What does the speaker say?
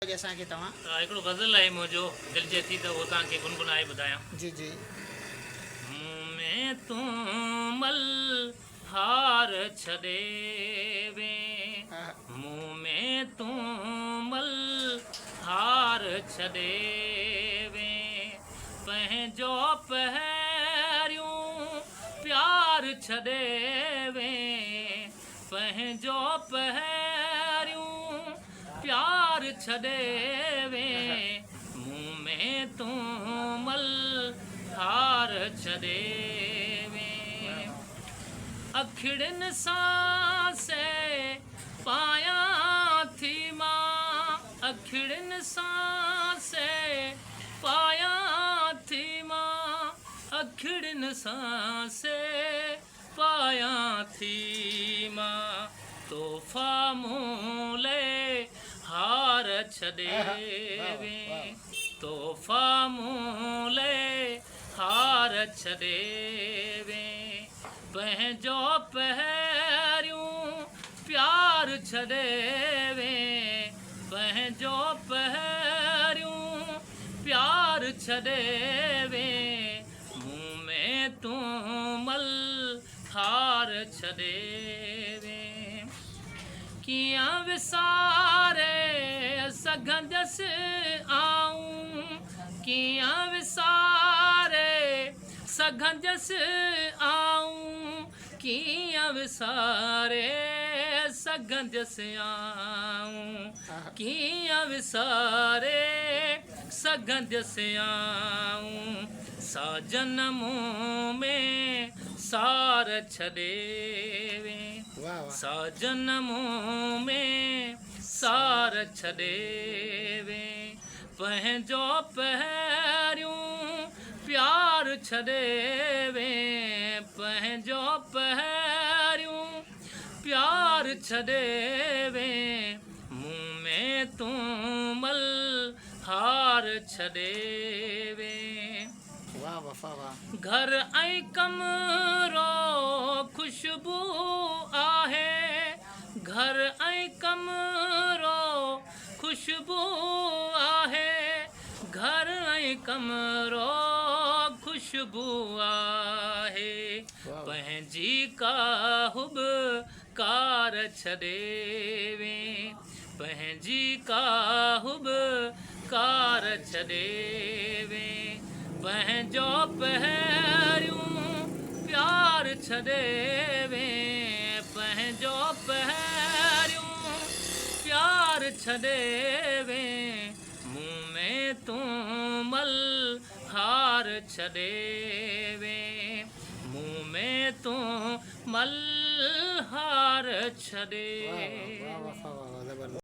जैसा कि तव्हां हिकिड़ो गज़ल आहे मुंहिंजो दिलि जे थी त उहो तव्हांखे गुनगुनाए ॿुधायां। जी जी मुंहुं में तूं मल हार छॾे वे, हा, मुंहुं में तूं मल हार छॾे वे, पंहिंजो पहिरियों प्यार छॾे वे, पंहिंजो पहिरियों प्यार छॾे वे, मुंहुं में तूं मल हार छॾे वे, अखिड़ियुनि सां से पायां थी मां, अखिड़ियुनि सां से पायां थी मां, अखिड़ियुनि सां से पायां थी मां, तोहफ़ा मूं लाइ हार छॾे वे, तोहफ़ा मूं लाइ हार छॾे वे, पंहिंजो पहिरियों प्यार छॾे वे, पंहिंजो पहिरियों प्यार छॾे वे, मुंहुं में तूं मल हार छॾे वे, कीअं विसारे सघंदसि आऊं, कीअं विसारे सघंदसि आऊं, कीअं विसारे सघंदसि आऊं, कीअं विसारे सघंदसि आऊं, साजन मुंहुं में सार छॾे वे, वाह वाह साजन मुंहुं में सार छॾे वे, पंहिंजो पहिरियों प्यार छॾे वे, पंहिंजो पहिरियों प्यार छॾे वे, मुंहुं में तूं मल हार छॾे वे, वाह वफ़ा वाह घर ऐं कमरो ख़ुशबू आहे, घर ऐं कमरो ख़ुशबू आहे, घर ऐं कमरो ख़ुशबू आहे, पंहिंजी काहुब कार छॾे वे, पंहिंजी काहुब कार छॾे वे, पंहिंजो पहिरियों प्यार छॾे वे, पंहिंजो पहिरियों प्यार छॾे वे, मुंहुं में तूं मल हार छॾे वे, मुंहुं में तूं मल हार छॾे। वाह वाह वाह वफ़ा वाह ज़बरदस्त।